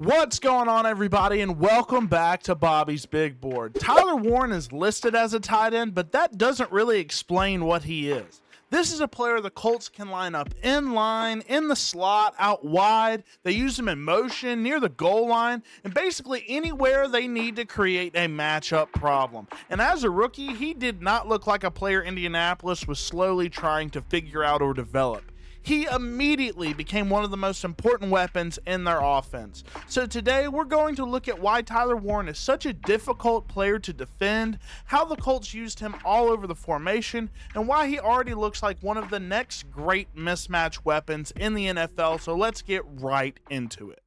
What's going on, everybody, and welcome back to Bobby's Big Board. Tyler Warren is listed as a tight end, but that doesn't really explain what he is. This is a player the Colts can line up in line, in the slot, out wide. They use him in motion, near the goal line, and basically anywhere they need to create a matchup problem. And as a rookie, he did not look like a player Indianapolis was slowly trying to figure out or develop. He immediately became one of the most important weapons in their offense. So today we're going to look at why Tyler Warren is such a difficult player to defend, how the Colts used him all over the formation, and why he already looks like one of the next great mismatch weapons in the NFL. So let's get right into it.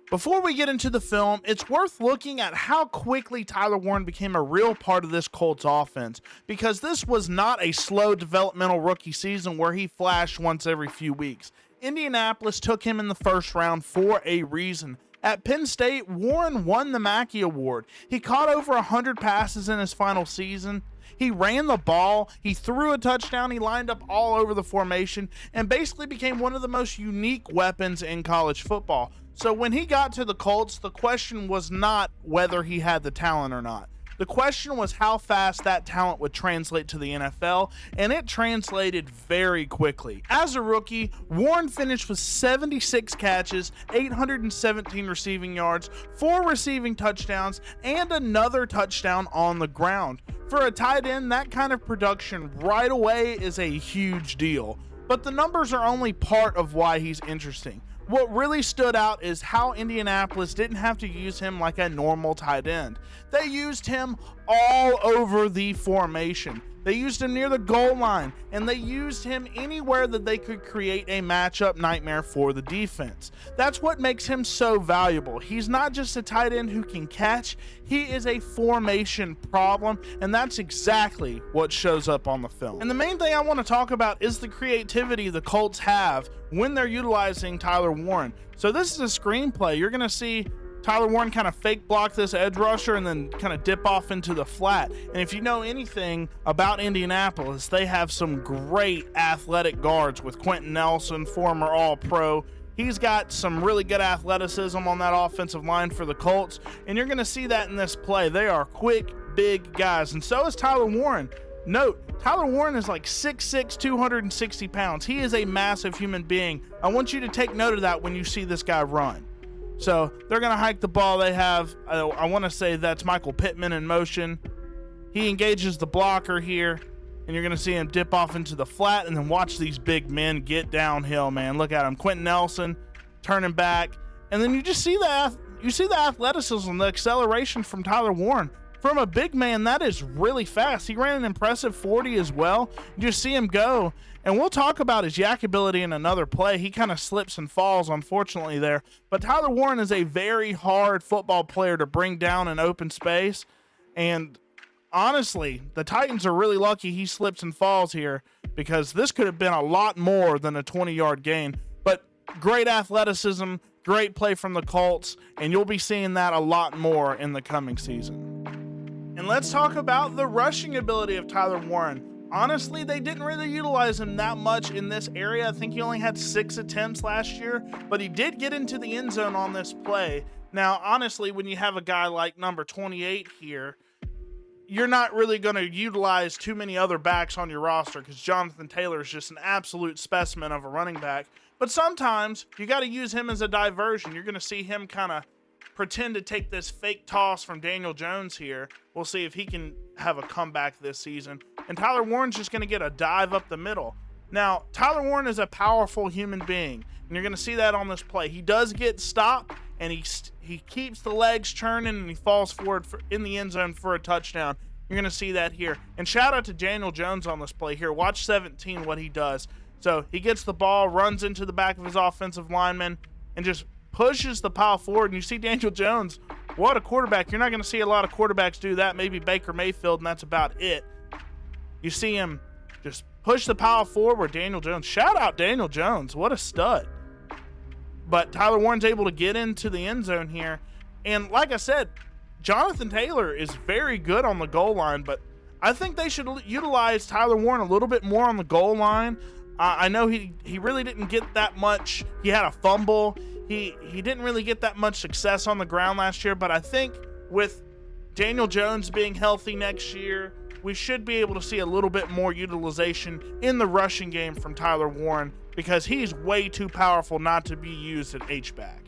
Before we get into the film, it's worth looking at how quickly Tyler Warren became a real part of this Colts offense, because this was not a slow developmental rookie season where he flashed once every few weeks. Indianapolis took him in the first round for a reason. At Penn State, Warren won the Mackey Award. He caught over 100 passes in his final season. He ran the ball, he threw a touchdown, he lined up all over the formation, and basically became one of the most unique weapons in college football. So when he got to the Colts, the question was not whether he had the talent or not. The question was how fast that talent would translate to the NFL, and it translated very quickly. As a rookie, Warren finished with 76 catches, 817 receiving yards, 4 receiving touchdowns, and another touchdown on the ground. For a tight end, that kind of production right away is a huge deal. But the numbers are only part of why he's interesting. What really stood out is how Indianapolis didn't have to use him like a normal tight end. They used him all over the formation. They used him near the goal line, and they used him anywhere that they could create a matchup nightmare for the defense. That's what makes him so valuable. He's not just a tight end who can catch, he is a formation problem, and that's exactly what shows up on the film. And the main thing I want to talk about is the creativity the Colts have when they're utilizing Tyler Warren. So this is a screenplay. You're going to see Tyler Warren kind of fake block this edge rusher and then kind of dip off into the flat. And if you know anything about Indianapolis, they have some great athletic guards with Quentin Nelson, former All-Pro. He's got some really good athleticism on that offensive line for the Colts, and you're going to see that in this play. They are quick, big guys, and so is Tyler Warren. Note, Tyler Warren is like 6'6", 260 pounds. He is a massive human being. I want you to take note of that when you see this guy run. So they're going to hike the ball. They have, I want to say that's Michael Pittman in motion. He engages the blocker here, and you're going to see him dip off into the flat, and then watch these big men get downhill, man. Look at him. Quentin Nelson turning back. And then you just see that, you see the athleticism, the acceleration from Tyler Warren. From a big man, that is really fast. He ran an impressive 40 as well. You just see him go. And we'll talk about his yak ability in another play. He kind of slips and falls, unfortunately, there. But Tyler Warren is a very hard football player to bring down in open space. And honestly, the Titans are really lucky he slips and falls here, because this could have been a lot more than a 20-yard gain. But great athleticism, great play from the Colts, and you'll be seeing that a lot more in the coming season. And let's talk about the rushing ability of Tyler Warren. Honestly, they didn't really utilize him that much in this area. I think he only had 6 attempts last year, but he did get into the end zone on this play. Now, honestly, when you have a guy like number 28 here, you're not really going to utilize too many other backs on your roster, because Jonathan Taylor is just an absolute specimen of a running back. But sometimes you got to use him as a diversion. You're going to see him kind of pretend to take this fake toss from Daniel Jones here. We'll see if he can have a comeback this season. And Tyler Warren's just going to get a dive up the middle. Now, Tyler Warren is a powerful human being, and you're going to see that on this play. He does get stopped, and he keeps the legs churning, and he falls forward in the end zone for a touchdown. You're going to see that here. And shout out to Daniel Jones on this play here. Watch 17, what he does. So he gets the ball, runs into the back of his offensive lineman, and just pushes the pile forward. And you see Daniel Jones, what a quarterback. You're not going to see a lot of quarterbacks do that. Maybe Baker Mayfield, and that's about it. You see him just push the pile forward. Daniel Jones. Shout out Daniel Jones. What a stud. But Tyler Warren's able to get into the end zone here. And like I said, Jonathan Taylor is very good on the goal line, but I think they should utilize Tyler Warren a little bit more on the goal line. I know he really didn't get that much. He had a fumble. He didn't really get that much success on the ground last year, but I think with Daniel Jones being healthy next year, we should be able to see a little bit more utilization in the rushing game from Tyler Warren, because he's way too powerful not to be used at H-back.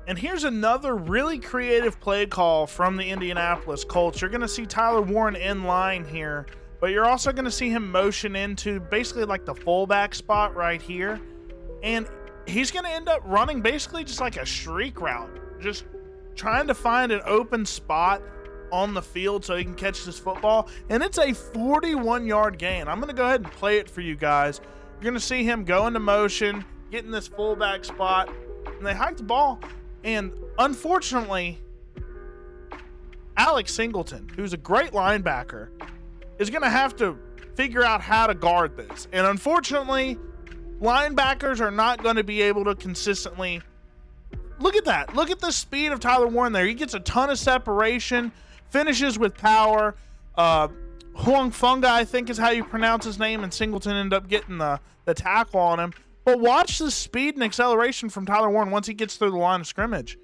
And here's another really creative play call from the Indianapolis Colts. You're going to see Tyler Warren in line here, but you're also going to see him motion into basically like the fullback spot right here. And he's going to end up running basically just like a streak route, just trying to find an open spot on the field so he can catch this football. And it's a 41-yard gain. I'm going to go ahead and play it for you guys. You're going to see him go into motion, get in this fullback spot, and they hike the ball. And unfortunately, Alex Singleton, who's a great linebacker, is going to have to figure out how to guard this. And unfortunately, linebackers are not going to be able to consistently. Look at that. Look at the speed of Tyler Warren there. He gets a ton of separation, finishes with power. Huang Funga, I think is how you pronounce his name, and Singleton ended up getting the tackle on him. But watch the speed and acceleration from Tyler Warren once he gets through the line of scrimmage.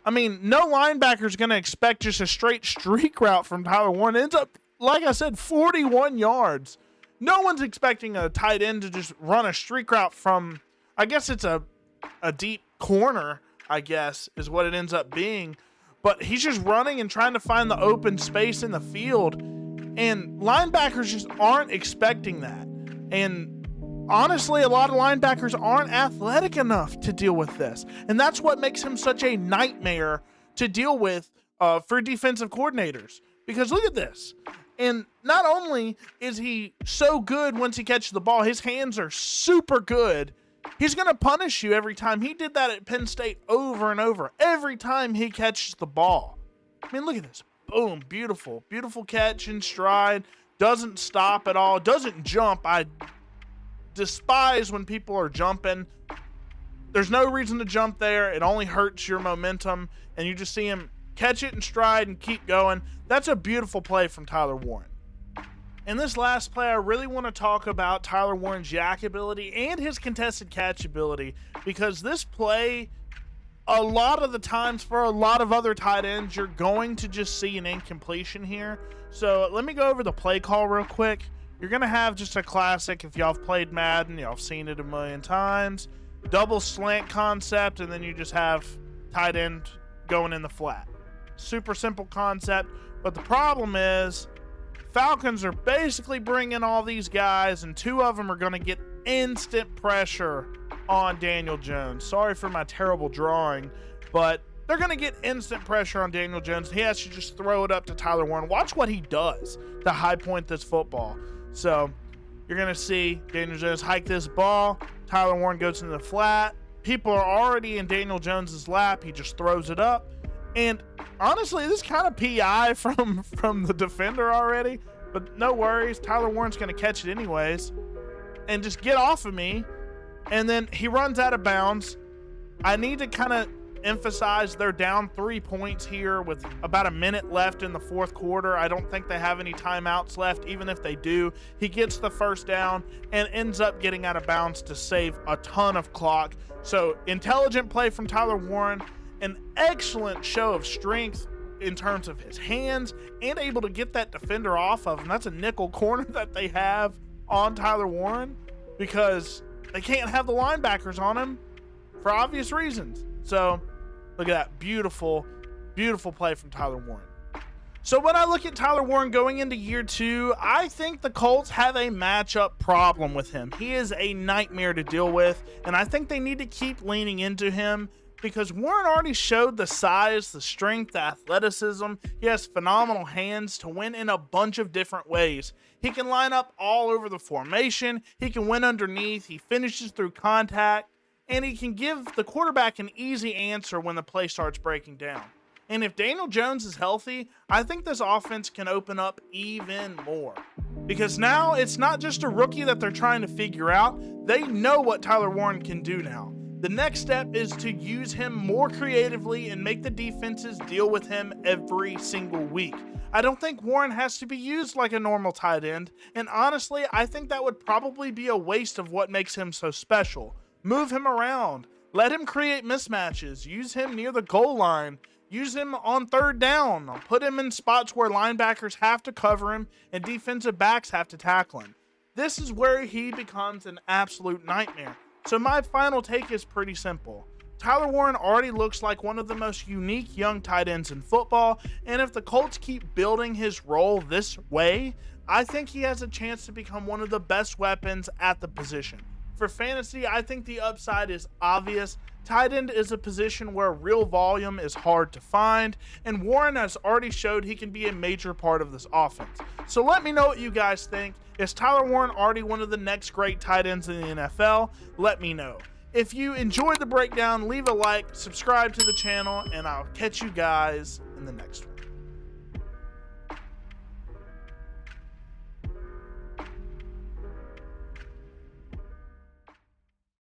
I mean, no linebacker is going to expect just a straight streak route from Tyler Warren. It ends up, like I said, 41 yards. No one's expecting a tight end to just run a streak route from, I guess it's a deep corner, I guess, is what it ends up being. But he's just running and trying to find the open space in the field. And linebackers just aren't expecting that. And honestly, a lot of linebackers aren't athletic enough to deal with this. And that's what makes him such a nightmare to deal with for defensive coordinators. Because look at this. And not only is he so good once he catches the ball, his hands are super good. He's going to punish you every time. He did that at Penn State over and over. Every time he catches the ball. I mean, look at this. Boom. Beautiful. Beautiful catch in stride. Doesn't stop at all. Doesn't jump. I despise when people are jumping. There's no reason to jump there. It only hurts your momentum, and you just see him catch it in stride and keep going. That's a beautiful play from Tyler Warren. In this last play, I really want to talk about Tyler Warren's yak ability and his contested catch ability, because this play, a lot of the times for a lot of other tight ends, you're going to just see an incompletion here. So let me go over the play call real quick. You're going to have just a classic, if y'all have played Madden, y'all have seen it a million times, double slant concept, and then you just have tight end going in the flat. Super simple concept, but the problem is Falcons are basically bringing all these guys, and two of them are going to get instant pressure on Daniel Jones. Sorry for my terrible drawing, but they're going to get instant pressure on Daniel Jones. He has to just throw it up to Tyler Warren. Watch what he does to high point this football. So you're going to see Daniel Jones hike this ball. Tyler Warren goes into the flat. People are already in Daniel Jones's lap. He just throws it up. And honestly, this is kind of PI from the defender already. But no worries. Tyler Warren's going to catch it anyways. And just get off of me. And then he runs out of bounds. I need to kind of emphasize they're down 3 points here with about a minute left in the fourth quarter. I don't think they have any timeouts left. Even if they do, he gets the first down and ends up getting out of bounds to save a ton of clock. So intelligent play from Tyler Warren, an excellent show of strength in terms of his hands and able to get that defender off of him. That's a nickel corner that they have on Tyler Warren because they can't have the linebackers on him for obvious reasons. So look at that beautiful, beautiful play from Tyler Warren. So when I look at Tyler Warren going into year two, I think the Colts have a matchup problem with him. He is a nightmare to deal with, and I think they need to keep leaning into him because Warren already showed the size, the strength, the athleticism. He has phenomenal hands to win in a bunch of different ways. He can line up all over the formation. He can win underneath. He finishes through contact. And he can give the quarterback an easy answer when the play starts breaking down. And if Daniel Jones is healthy, I think this offense can open up even more. Because now it's not just a rookie that they're trying to figure out. They know what Tyler Warren can do now. The next step is to use him more creatively and make the defenses deal with him every single week. I don't think Warren has to be used like a normal tight end, and honestly, I think that would probably be a waste of what makes him so special. Move him around, let him create mismatches, use him near the goal line, use him on third down, put him in spots where linebackers have to cover him and defensive backs have to tackle him. This is where he becomes an absolute nightmare. So my final take is pretty simple. Tyler Warren already looks like one of the most unique young tight ends in football, and if the Colts keep building his role this way, I think he has a chance to become one of the best weapons at the position. For fantasy, I think the upside is obvious. Tight end is a position where real volume is hard to find, and Warren has already showed he can be a major part of this offense. So let me know what you guys think. Is Tyler Warren already one of the next great tight ends in the NFL? Let me know. If you enjoyed the breakdown, leave a like, subscribe to the channel, and I'll catch you guys in the next one.